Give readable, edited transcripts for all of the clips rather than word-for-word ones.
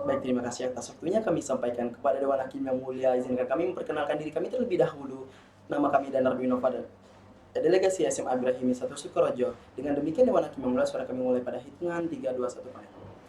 Baik, terima kasih atas waktunya kami sampaikan kepada Dewan Hakim yang mulia. Izinkan kami memperkenalkan diri kami terlebih dahulu. Nama kami Danar Binova, Delegasi SMA Ibrahimi 1 Sukorejo. Dengan demikian Dewan Hakim yang mulia, suara kami mulai pada hitungan 3, 2, 1, mulai.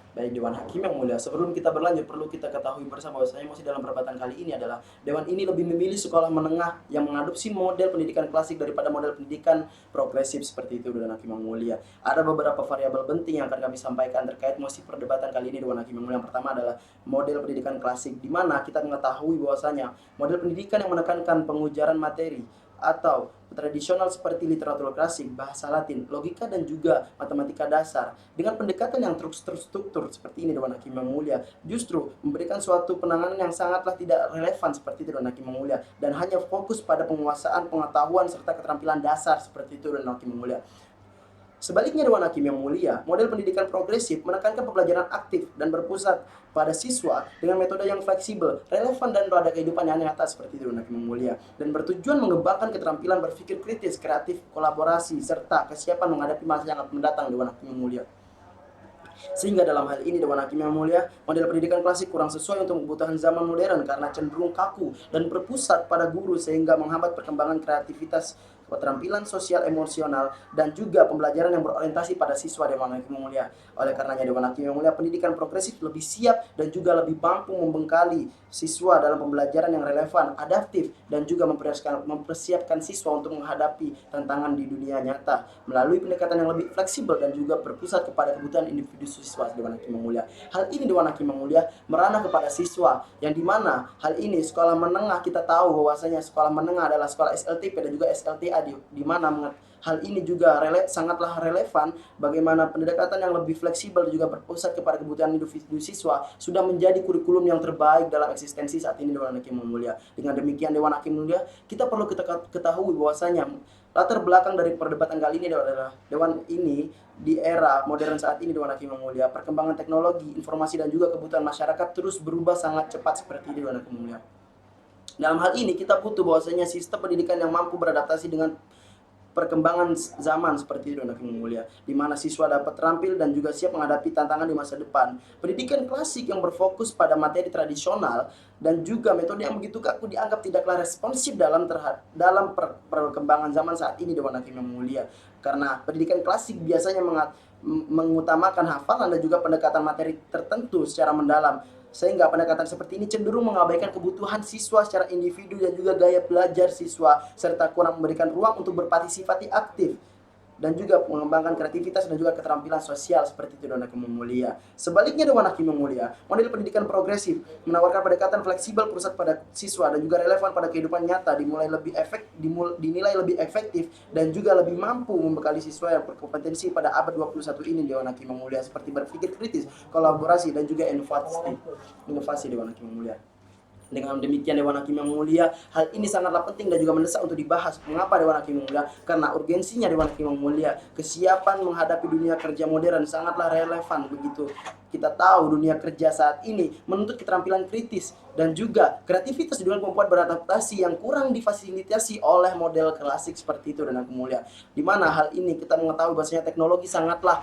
Baik, Dewan Hakim yang mulia, sebelum kita berlanjut perlu kita ketahui bersama bahwasanya masih dalam perdebatan kali ini adalah Dewan ini lebih memilih sekolah menengah yang mengadopsi model pendidikan klasik daripada model pendidikan progresif seperti itu, Dewan Hakim yang mulia. Ada beberapa variabel penting yang akan kami sampaikan terkait mosi perdebatan kali ini, Dewan Hakim yang mulia. Yang pertama adalah model pendidikan klasik, di mana kita mengetahui bahwasanya model pendidikan yang menekankan pengujaran materi atau tradisional seperti literatur klasik, bahasa Latin, logika dan juga matematika dasar dengan pendekatan yang terstruktur seperti ini, Dewan Hakim yang mulia, justru memberikan suatu penanganan yang sangatlah tidak relevan seperti itu, Dewan Hakim yang mulia, dan hanya fokus pada penguasaan pengetahuan serta keterampilan dasar seperti itu, Dewan Hakim yang mulia. Sebaliknya, Dewan Hakim yang mulia, model pendidikan progresif menekankan pembelajaran aktif dan berpusat pada siswa dengan metode yang fleksibel, relevan dan pada kehidupan yang nyata seperti itu, Dewan Hakim yang mulia, dan bertujuan mengembangkan keterampilan berpikir kritis, kreatif, kolaborasi, serta kesiapan menghadapi masa yang akan mendatang, Dewan Hakim yang mulia. Sehingga dalam hal ini, Dewan Hakim yang mulia, model pendidikan klasik kurang sesuai untuk kebutuhan zaman modern karena cenderung kaku dan berpusat pada guru sehingga menghambat perkembangan kreativitas, keterampilan sosial emosional, dan juga pembelajaran yang berorientasi pada siswa, Dewan Hakim yang mulia. Oleh karenanya, Dewan Hakim yang mulia, pendidikan progresif lebih siap dan juga lebih mampu membekali siswa dalam pembelajaran yang relevan, adaptif, dan juga mempersiapkan siswa untuk menghadapi tantangan di dunia nyata melalui pendekatan yang lebih fleksibel dan juga berpusat kepada kebutuhan individu siswa, Dewan Hakim yang mulia. Hal ini, Dewan Hakim yang mulia, merana kepada siswa yang dimana hal ini sekolah menengah, kita tahu bahwasanya sekolah menengah adalah sekolah SLTP dan juga SLTA, di mana hal ini juga sangatlah relevan bagaimana pendekatan yang lebih fleksibel juga berpusat kepada kebutuhan individu siswa sudah menjadi kurikulum yang terbaik dalam eksistensi saat ini, Dewan Hakim yang mulia. Dengan demikian, Dewan Hakim yang mulia, kita perlu kita ketahui bahwasanya latar belakang dari perdebatan kali ini adalah Dewan ini di era modern saat ini, Dewan Hakim yang mulia, perkembangan teknologi, informasi dan juga kebutuhan masyarakat terus berubah sangat cepat seperti ini, Dewan Hakim yang mulia. Dalam hal ini kita butuh bahwasanya sistem pendidikan yang mampu beradaptasi dengan perkembangan zaman seperti itu, Dewan Hakim yang mulia, di mana siswa dapat terampil dan juga siap menghadapi tantangan di masa depan. Pendidikan klasik yang berfokus pada materi tradisional dan juga metode yang begitu kaku dianggap tidaklah responsif dalam perkembangan zaman saat ini, Dewan Hakim yang mulia. Karena pendidikan klasik biasanya mengutamakan hafalan dan juga pendekatan materi tertentu secara mendalam, sehingga pendekatan seperti ini cenderung mengabaikan kebutuhan siswa secara individu dan juga gaya belajar siswa, serta kurang memberikan ruang untuk berpartisipasi aktif dan juga mengembangkan kreativitas dan juga keterampilan sosial seperti itu, Dewan Hakim yang mulia. Sebaliknya, Dewan Hakim yang mulia, model pendidikan progresif menawarkan pendekatan fleksibel pusat pada siswa dan juga relevan pada kehidupan nyata, dinilai lebih efektif dan juga lebih mampu membekali siswa yang berkompetensi pada abad 21 ini, Dewan Hakim yang mulia, seperti berpikir kritis, kolaborasi dan juga inovasi, Dewan Hakim yang mulia. Dengan demikian, Dewan Hakim yang mulia, hal ini sangatlah penting dan juga mendesak untuk dibahas. Mengapa, Dewan Hakim yang mulia? Karena urgensinya, Dewan Hakim yang mulia, kesiapan menghadapi dunia kerja modern sangatlah relevan. Begitu kita tahu dunia kerja saat ini menuntut keterampilan kritis dan juga kreativitas dengan kemampuan beradaptasi yang kurang difasilitasi oleh model klasik seperti itu, Dewan Hakim yang mulia. Di mana hal ini kita mengetahui bahwasanya teknologi sangatlah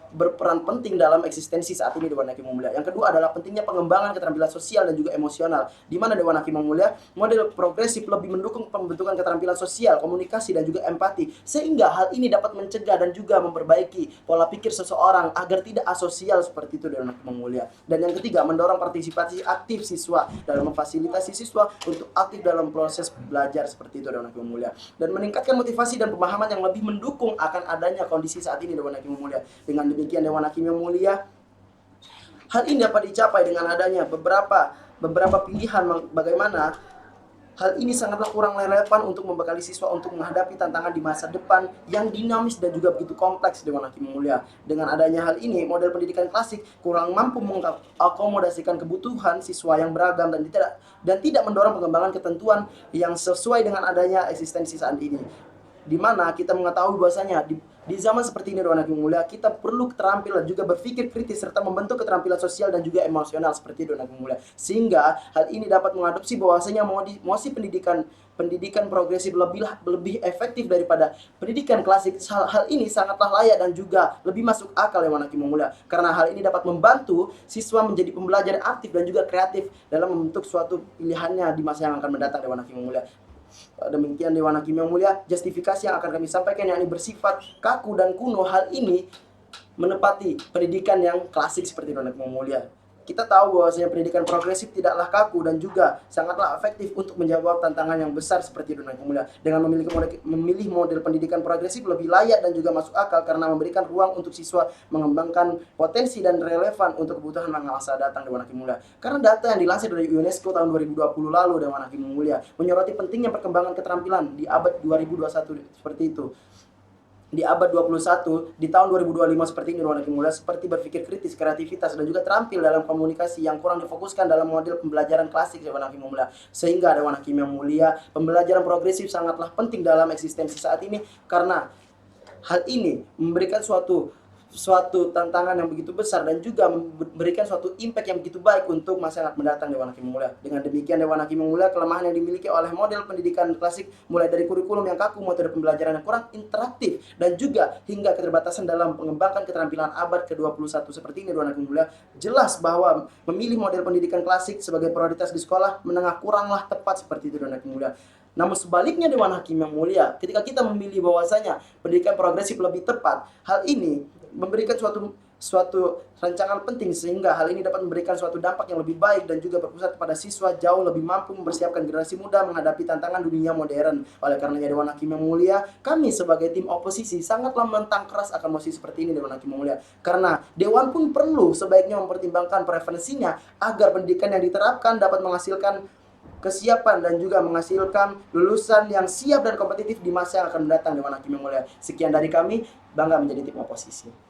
berperan penting dalam eksistensi saat ini, Dewan Hakim yang mulia. Yang kedua adalah pentingnya pengembangan keterampilan sosial dan juga emosional, di mana, Dewan Hakim yang mulia, model progresif lebih mendukung pembentukan keterampilan sosial, komunikasi dan juga empati, sehingga hal ini dapat mencegah dan juga memperbaiki pola pikir seseorang agar tidak asosial seperti itu, Dewan Hakim yang mulia. Dan yang ketiga, mendorong partisipasi aktif siswa dalam memfasilitasi siswa untuk aktif dalam proses belajar seperti itu, Dewan Hakim yang mulia, dan meningkatkan motivasi dan pemahaman yang lebih mendukung akan adanya kondisi saat ini, Dewan Hakim yang mulia. Dengan demikian, Dewan Hakim yang mulia, hal ini dapat dicapai dengan adanya beberapa pilihan bagaimana hal ini sangatlah kurang relevan untuk membekali siswa untuk menghadapi tantangan di masa depan yang dinamis dan juga begitu kompleks, Dewan Hakim yang mulia. Dengan adanya hal ini, model pendidikan klasik kurang mampu mengakomodasikan kebutuhan siswa yang beragam dan tidak mendorong pengembangan ketentuan yang sesuai dengan adanya eksistensi saat ini. Di mana kita mengetahui bahwasanya Di zaman seperti ini Dewan Hakim Mulia, kita perlu keterampilan juga berpikir kritis serta membentuk keterampilan sosial dan juga emosional seperti Dewan Hakim Mulia. Sehingga hal ini dapat mengadopsi bahwasanya mosi pendidikan progresif lebih efektif daripada pendidikan klasik. Hal ini sangatlah layak dan juga lebih masuk akal Dewan Hakim Mulia. Karena hal ini dapat membantu siswa menjadi pembelajar yang aktif dan juga kreatif dalam membentuk suatu pilihannya di masa yang akan mendatang Dewan Hakim Mulia. Demikian Dewan Hakim yang Mulia, justifikasi yang akan kami sampaikan yakni bersifat kaku dan kuno. Hal ini menepati pendidikan yang klasik seperti Dewan Hakim yang Mulia. Kita tahu bahwasanya pendidikan progresif tidaklah kaku dan juga sangatlah efektif untuk menjawab tantangan yang besar seperti Dewan Hakim Mulia. Dengan memilih model pendidikan progresif lebih layak dan juga masuk akal karena memberikan ruang untuk siswa mengembangkan potensi dan relevan untuk kebutuhan masa datang Dewan Hakim Mulia. Karena data yang dilansir dari UNESCO tahun 2020 lalu Dewan Hakim Mulia menyoroti pentingnya perkembangan keterampilan di abad 2021 seperti itu. Di abad 21, di tahun 2025 seperti ini Dewan Hakim Mulia, seperti berpikir kritis, kreativitas, dan juga terampil dalam komunikasi yang kurang difokuskan dalam model pembelajaran klasik Dewan Hakim Mulia. Sehingga Dewan Hakim yang Mulia, pembelajaran progresif sangatlah penting dalam eksistensi saat ini karena hal ini memberikan suatu tantangan yang begitu besar dan juga memberikan suatu impact yang begitu baik untuk masa yang akan mendatang Dewan Hakim Mulia. Dengan demikian Dewan Hakim Mulia, kelemahan yang dimiliki oleh model pendidikan klasik mulai dari kurikulum yang kaku, metode pembelajaran yang kurang interaktif dan juga hingga keterbatasan dalam mengembangkan keterampilan abad ke-21 seperti ini Dewan Hakim Mulia, jelas bahwa memilih model pendidikan klasik sebagai prioritas di sekolah menengah kuranglah tepat seperti itu Dewan Hakim Mulia. Namun sebaliknya Dewan Hakim yang Mulia, ketika kita memilih bahwasanya pendidikan progresif lebih tepat, hal ini memberikan suatu rancangan penting sehingga hal ini dapat memberikan suatu dampak yang lebih baik dan juga berpusat pada siswa jauh lebih mampu mempersiapkan generasi muda menghadapi tantangan dunia modern. Oleh karenanya Dewan Hakim yang Mulia, kami sebagai tim oposisi sangatlah menentang keras akan mosi seperti ini Dewan Hakim yang Mulia. Karena Dewan pun perlu sebaiknya mempertimbangkan preferensinya agar pendidikan yang diterapkan dapat menghasilkan kesiapan dan juga menghasilkan lulusan yang siap dan kompetitif di masa yang akan mendatang Dewan Hakim yang Mulia. Sekian dari kami, bangga menjadi tim oposisi.